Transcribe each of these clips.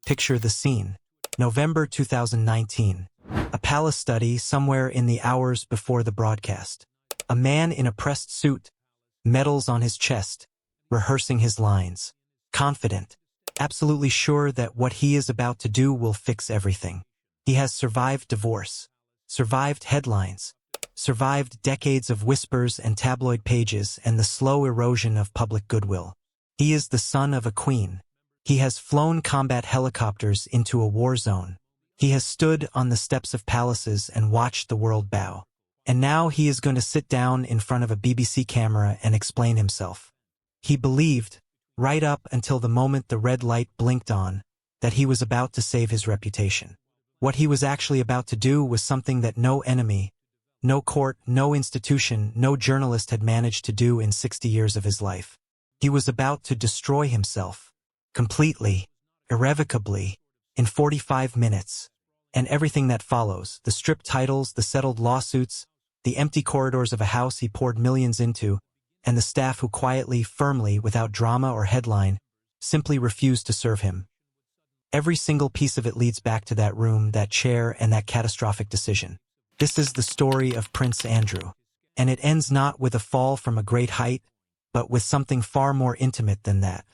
Picture the scene. November 2019. A palace study somewhere in the hours before the broadcast. A man in a pressed suit, medals on his chest, rehearsing his lines. Confident, absolutely sure that what he is about to do will fix everything. He has survived divorce, survived headlines, survived decades of whispers and tabloid pages and the slow erosion of public goodwill. He is the son of a queen. He has flown combat helicopters into a war zone. He has stood on the steps of palaces and watched the world bow. And now he is going to sit down in front of a BBC camera and explain himself. He believed, right up until the moment the red light blinked on, that he was about to save his reputation. What he was actually about to do was something that no enemy, no court, no institution, no journalist had managed to do in 60 years of his life. He was about to destroy himself. Completely, irrevocably, in 45 minutes. And everything that follows, the stripped titles, the settled lawsuits, the empty corridors of a house he poured millions into, and the staff who quietly, firmly, without drama or headline, simply refused to serve him. Every single piece of it leads back to that room, that chair, and that catastrophic decision. This is the story of Prince Andrew. And it ends not with a fall from a great height, but with something far more intimate than that.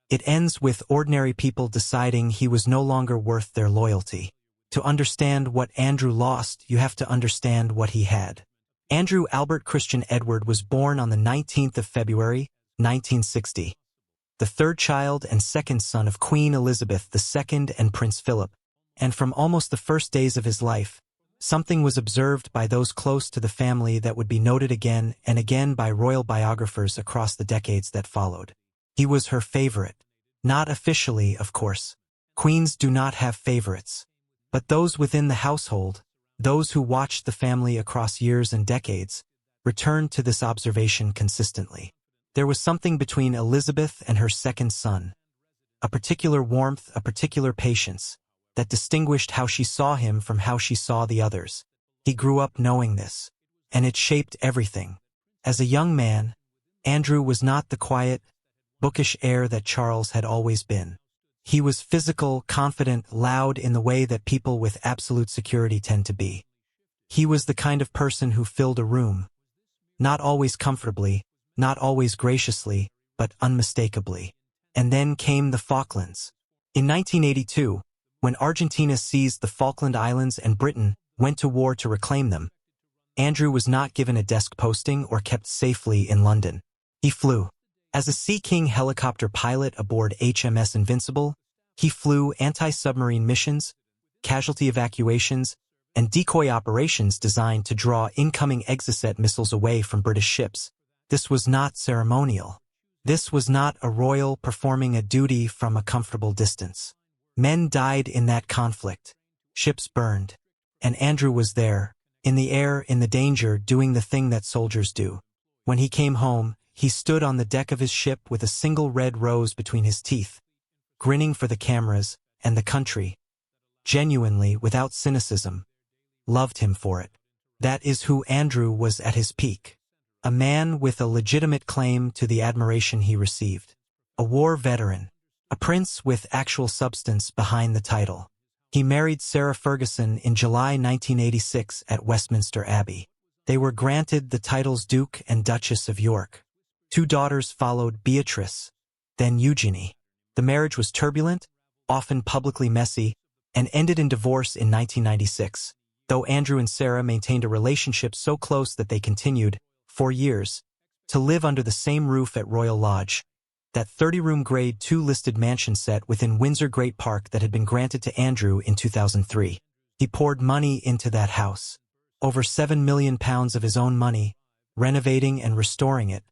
It ends with ordinary people deciding he was no longer worth their loyalty. To understand what Andrew lost, you have to understand what he had. Andrew Albert Christian Edward was born on the 19th of February, 1960. The third child and second son of Queen Elizabeth II and Prince Philip. And from almost the first days of his life, something was observed by those close to the family that would be noted again and again by royal biographers across the decades that followed. He was her favorite. Not officially, of course. Queens do not have favorites. But those within the household, those who watched the family across years and decades, returned to this observation consistently. There was something between Elizabeth and her second son. A particular warmth, a particular patience, that distinguished how she saw him from how she saw the others. He grew up knowing this, and it shaped everything. As a young man, Andrew was not the quiet, bookish heir that Charles had always been. He was physical, confident, loud in the way that people with absolute security tend to be. He was the kind of person who filled a room. Not always comfortably, not always graciously, but unmistakably. And then came the Falklands. In 1982, when Argentina seized the Falkland Islands and Britain went to war to reclaim them, Andrew was not given a desk posting or kept safely in London. He flew. As a Sea King helicopter pilot aboard HMS Invincible, he flew anti-submarine missions, casualty evacuations, and decoy operations designed to draw incoming Exocet missiles away from British ships. This was not ceremonial. This was not a royal performing a duty from a comfortable distance. Men died in that conflict. Ships burned. And Andrew was there, in the air, in the danger, doing the thing that soldiers do. When he came home, he stood on the deck of his ship with a single red rose between his teeth, grinning for the cameras and the country. Genuinely, without cynicism. Loved him for it. That is who Andrew was at his peak. A man with a legitimate claim to the admiration he received. A war veteran. A prince with actual substance behind the title. He married Sarah Ferguson in July 1986 at Westminster Abbey. They were granted the titles Duke and Duchess of York. 2 daughters followed, Beatrice, then Eugenie. The marriage was turbulent, often publicly messy, and ended in divorce in 1996, though Andrew and Sarah maintained a relationship so close that they continued, for years, to live under the same roof at Royal Lodge, that 30-room Grade 2 listed mansion set within Windsor Great Park that had been granted to Andrew in 2003. He poured money into that house, over £7 million of his own money, renovating and restoring it,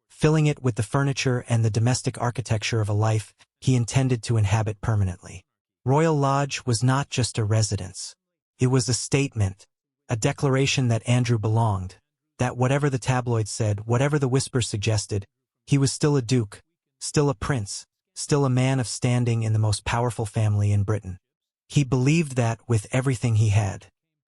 filling it with the furniture and the domestic architecture of a life he intended to inhabit permanently. Royal Lodge was not just a residence. It was a statement, a declaration that Andrew belonged, that whatever the tabloids said, whatever the whispers suggested, he was still a duke, still a prince, still a man of standing in the most powerful family in Britain. He believed that with everything he had.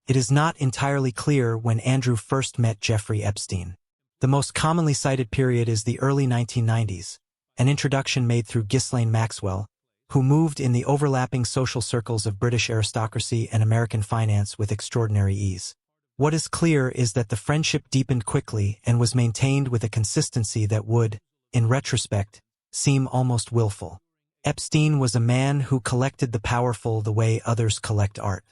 It is not entirely clear when Andrew first met Jeffrey Epstein. The most commonly cited period is the early 1990s, an introduction made through Ghislaine Maxwell, who moved in the overlapping social circles of British aristocracy and American finance with extraordinary ease. What is clear is that the friendship deepened quickly and was maintained with a consistency that would, in retrospect, seem almost willful. Epstein was a man who collected the powerful the way others collect art.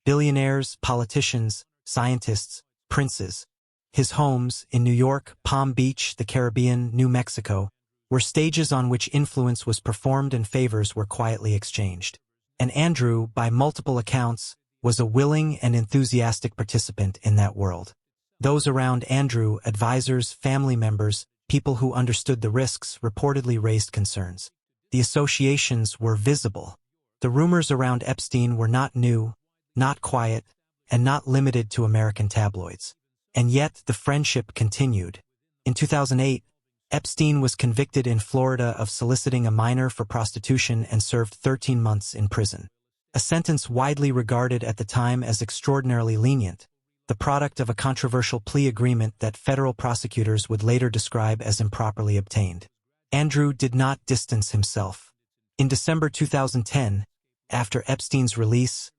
Billionaires, politicians, scientists, princes. His homes, in New York, Palm Beach, the Caribbean, New Mexico, were stages on which influence was performed and favors were quietly exchanged. And Andrew, by multiple accounts, was a willing and enthusiastic participant in that world. Those around Andrew, advisors, family members, people who understood the risks, reportedly raised concerns. The associations were visible. The rumors around Epstein were not new, not quiet, and not limited to American tabloids. And yet the friendship continued. In 2008, Epstein was convicted in Florida of soliciting a minor for prostitution and served 13 months in prison. A sentence widely regarded at the time as extraordinarily lenient, the product of a controversial plea agreement that federal prosecutors would later describe as improperly obtained. Andrew did not distance himself. In December 2010, after Epstein's release,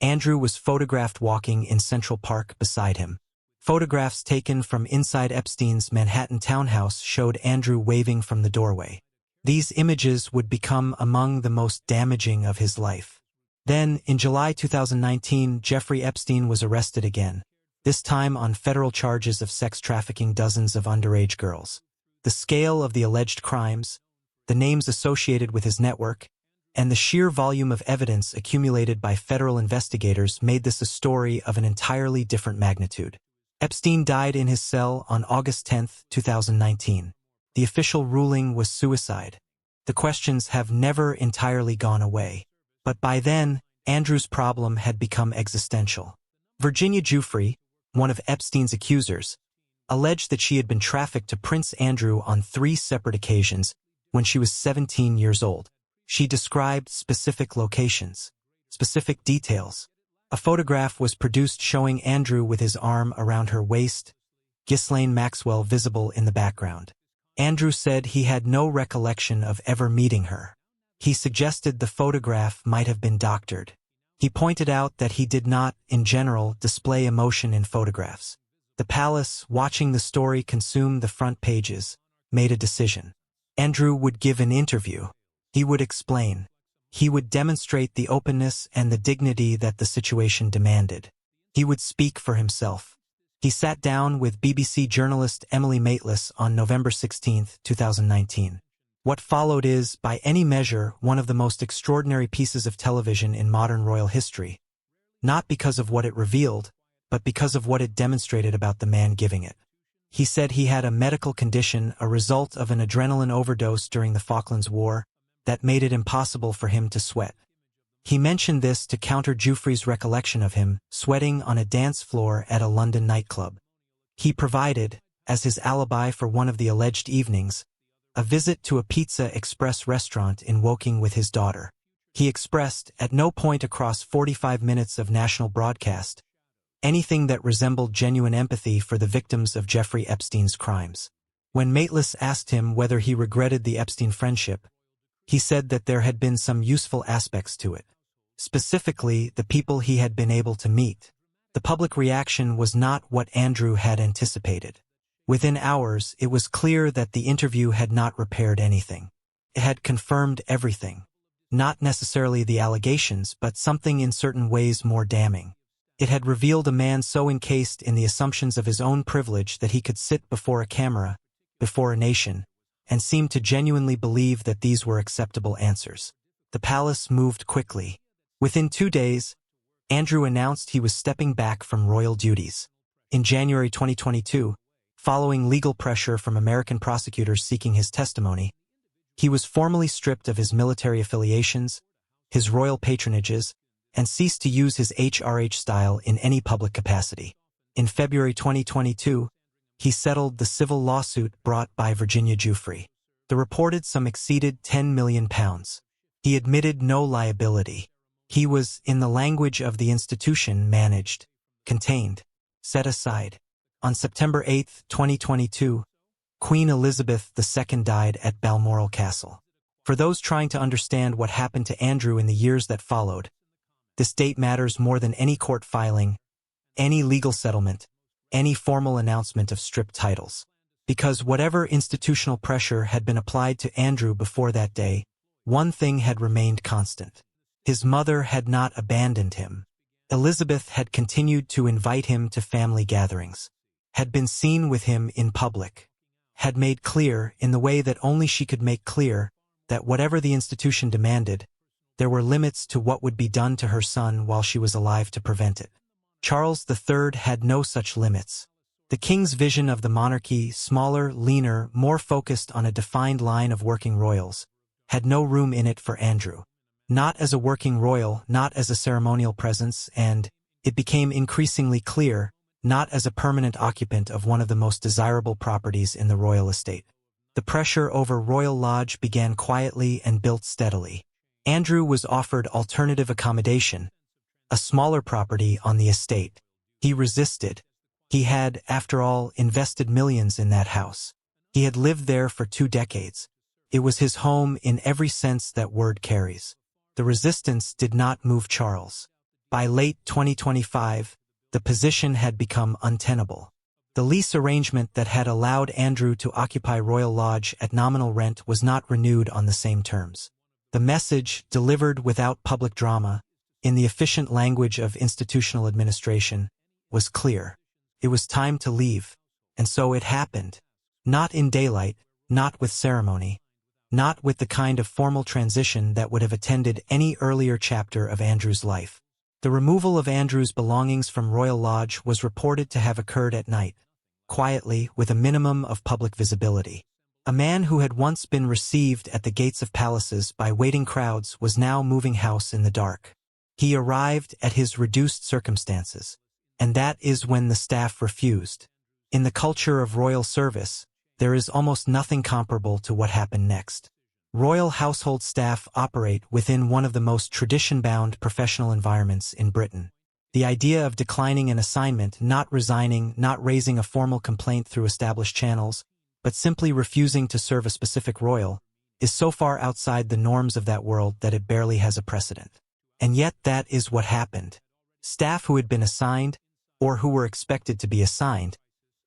Andrew was photographed walking in Central Park beside him. Photographs taken from inside Epstein's Manhattan townhouse showed Andrew waving from the doorway. These images would become among the most damaging of his life. Then, in July 2019, Jeffrey Epstein was arrested again, this time on federal charges of sex trafficking dozens of underage girls. The scale of the alleged crimes, the names associated with his network, and the sheer volume of evidence accumulated by federal investigators made this a story of an entirely different magnitude. Epstein died in his cell on August 10, 2019. The official ruling was suicide. The questions have never entirely gone away. But by then, Andrew's problem had become existential. Virginia Giuffre, one of Epstein's accusers, alleged that she had been trafficked to Prince Andrew on 3 separate occasions when she was 17 years old. She described specific locations, specific details. A photograph was produced showing Andrew with his arm around her waist, Ghislaine Maxwell visible in the background. Andrew said he had no recollection of ever meeting her. He suggested the photograph might have been doctored. He pointed out that he did not, in general, display emotion in photographs. The palace, watching the story consume the front pages, made a decision. Andrew would give an interview. He would explain. He would demonstrate the openness and the dignity that the situation demanded. He would speak for himself. He sat down with BBC journalist Emily Maitlis on November 16, 2019. What followed is, by any measure, one of the most extraordinary pieces of television in modern royal history. Not because of what it revealed, but because of what it demonstrated about the man giving it. He said he had a medical condition, a result of an adrenaline overdose during the Falklands War, that made it impossible for him to sweat. He mentioned this to counter Giuffre's recollection of him sweating on a dance floor at a London nightclub. He provided, as his alibi for one of the alleged evenings, a visit to a Pizza Express restaurant in Woking with his daughter. He expressed, at no point across 45 minutes of national broadcast, anything that resembled genuine empathy for the victims of Jeffrey Epstein's crimes. When Maitlis asked him whether he regretted the Epstein friendship, he said that there had been some useful aspects to it. Specifically, the people he had been able to meet. The public reaction was not what Andrew had anticipated. Within hours, it was clear that the interview had not repaired anything. It had confirmed everything. Not necessarily the allegations, but something in certain ways more damning. It had revealed a man so encased in the assumptions of his own privilege that he could sit before a camera, before a nation, and seemed to genuinely believe that these were acceptable answers. The palace moved quickly. Within 2 days, Andrew announced he was stepping back from royal duties. In January 2022, following legal pressure from American prosecutors seeking his testimony, he was formally stripped of his military affiliations, his royal patronages, and ceased to use his HRH style in any public capacity. In February 2022, he settled the civil lawsuit brought by Virginia Giuffre. The reported sum exceeded £10 million. He admitted no liability. He was, in the language of the institution, managed, contained, set aside. On September 8, 2022, Queen Elizabeth II died at Balmoral Castle. For those trying to understand what happened to Andrew in the years that followed, this date matters more than any court filing, any legal settlement, any formal announcement of stripped titles. Because whatever institutional pressure had been applied to Andrew before that day, one thing had remained constant. His mother had not abandoned him. Elizabeth had continued to invite him to family gatherings, had been seen with him in public, had made clear, in the way that only she could make clear, that whatever the institution demanded, there were limits to what would be done to her son while she was alive to prevent it. Charles III had no such limits. The king's vision of the monarchy, smaller, leaner, more focused on a defined line of working royals, had no room in it for Andrew. Not as a working royal, not as a ceremonial presence, and, it became increasingly clear, not as a permanent occupant of one of the most desirable properties in the royal estate. The pressure over Royal Lodge began quietly and built steadily. Andrew was offered alternative accommodation, a smaller property on the estate. He resisted. He had, after all, invested millions in that house. He had lived there for 2 decades. It was his home in every sense that word carries. The resistance did not move Charles. By late 2025, the position had become untenable. The lease arrangement that had allowed Andrew to occupy Royal Lodge at nominal rent was not renewed on the same terms. The message, delivered without public drama, in the efficient language of institutional administration, was clear. It was time to leave, and so it happened. Not in daylight, not with ceremony, not with the kind of formal transition that would have attended any earlier chapter of Andrew's life. The removal of Andrew's belongings from Royal Lodge was reported to have occurred at night, quietly, with a minimum of public visibility. A man who had once been received at the gates of palaces by waiting crowds was now moving house in the dark. He arrived at his reduced circumstances, and that is when the staff refused. In the culture of royal service, there is almost nothing comparable to what happened next. Royal household staff operate within one of the most tradition-bound professional environments in Britain. The idea of declining an assignment, not resigning, not raising a formal complaint through established channels, but simply refusing to serve a specific royal, is so far outside the norms of that world that it barely has a precedent. And yet that is what happened. Staff who had been assigned, or who were expected to be assigned,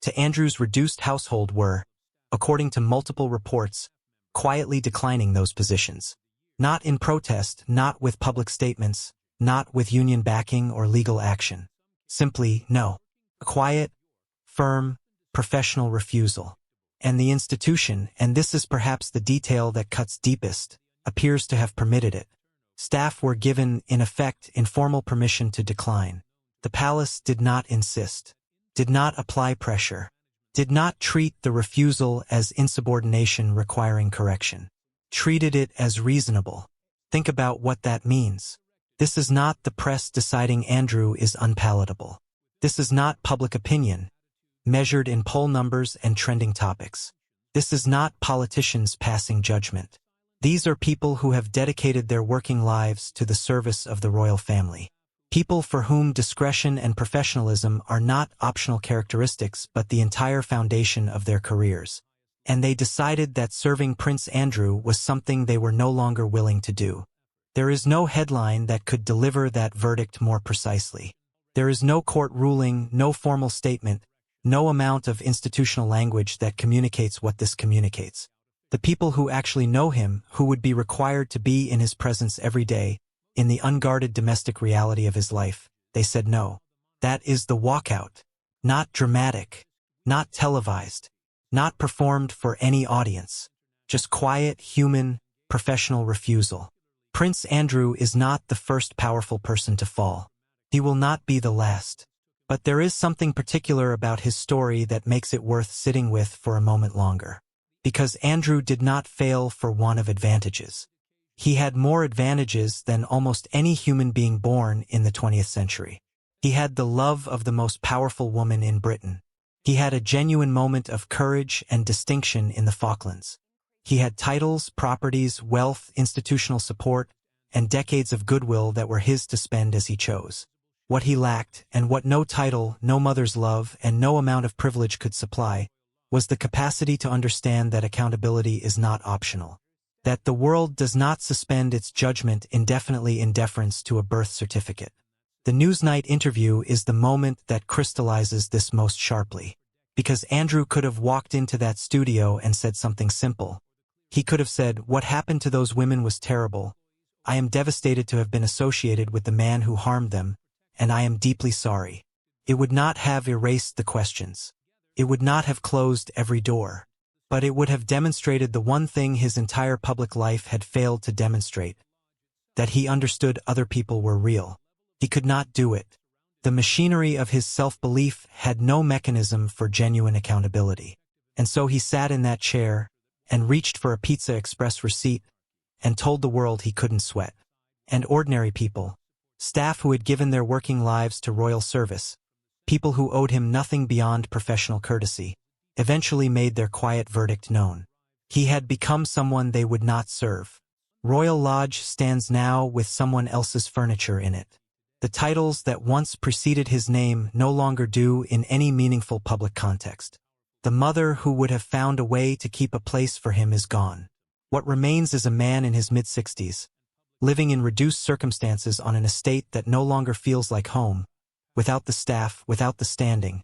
to Andrew's reduced household were, according to multiple reports, quietly declining those positions. Not in protest, not with public statements, not with union backing or legal action. Simply, no. A quiet, firm, professional refusal. And the institution, and this is perhaps the detail that cuts deepest, appears to have permitted it. Staff were given, in effect, informal permission to decline. The palace did not insist, did not apply pressure, did not treat the refusal as insubordination requiring correction. Treated it as reasonable. Think about what that means. This is not the press deciding Andrew is unpalatable. This is not public opinion, measured in poll numbers and trending topics. This is not politicians passing judgment. These are people who have dedicated their working lives to the service of the royal family. People for whom discretion and professionalism are not optional characteristics but the entire foundation of their careers. And they decided that serving Prince Andrew was something they were no longer willing to do. There is no headline that could deliver that verdict more precisely. There is no court ruling, no formal statement, no amount of institutional language that communicates what this communicates. The people who actually know him, who would be required to be in his presence every day, in the unguarded domestic reality of his life, they said no. That is the walkout. Not dramatic, not televised, not performed for any audience. Just quiet, human, professional refusal. Prince Andrew is not the first powerful person to fall. He will not be the last. But there is something particular about his story that makes it worth sitting with for a moment longer. Because Andrew did not fail for want of advantages. He had more advantages than almost any human being born in the 20th century. He had the love of the most powerful woman in Britain. He had a genuine moment of courage and distinction in the Falklands. He had titles, properties, wealth, institutional support, and decades of goodwill that were his to spend as he chose. What he lacked, and what no title, no mother's love, and no amount of privilege could supply, was the capacity to understand that accountability is not optional. that the world does not suspend its judgment indefinitely in deference to a birth certificate. The Newsnight interview is the moment that crystallizes this most sharply. Because Andrew could have walked into that studio and said something simple. He could have said, "What happened to those women was terrible. I am devastated to have been associated with the man who harmed them, and I am deeply sorry." It would not have erased the questions. It would not have closed every door. But it would have demonstrated the one thing his entire public life had failed to demonstrate: that he understood other people were real. He could not do it. The machinery of his self-belief had no mechanism for genuine accountability. And so he sat in that chair and reached for a Pizza Express receipt and told the world he couldn't sweat. And ordinary people, staff who had given their working lives to royal service, people who owed him nothing beyond professional courtesy, eventually made their quiet verdict known. He had become someone they would not serve. Royal Lodge stands now with someone else's furniture in it. The titles that once preceded his name no longer do in any meaningful public context. The mother who would have found a way to keep a place for him is gone. What remains is a man in his mid-60s, living in reduced circumstances on an estate that no longer feels like home, without the staff, without the standing,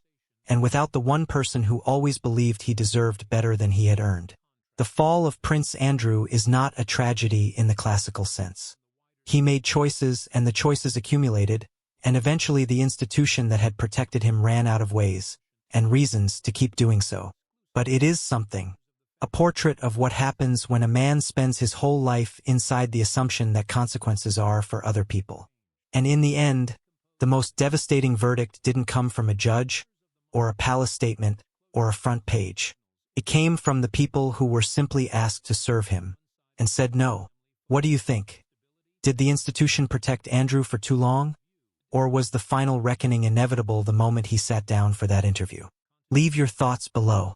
and without the one person who always believed he deserved better than he had earned. The fall of Prince Andrew is not a tragedy in the classical sense. He made choices, and the choices accumulated, and eventually the institution that had protected him ran out of ways and reasons to keep doing so. But it is something. A portrait of what happens when a man spends his whole life inside the assumption that consequences are for other people. And in the end, the most devastating verdict didn't come from a judge, or a palace statement, or a front page. It came from the people who were simply asked to serve him, and said no. What do you think? Did the institution protect Andrew for too long? Or was the final reckoning inevitable the moment he sat down for that interview? Leave your thoughts below.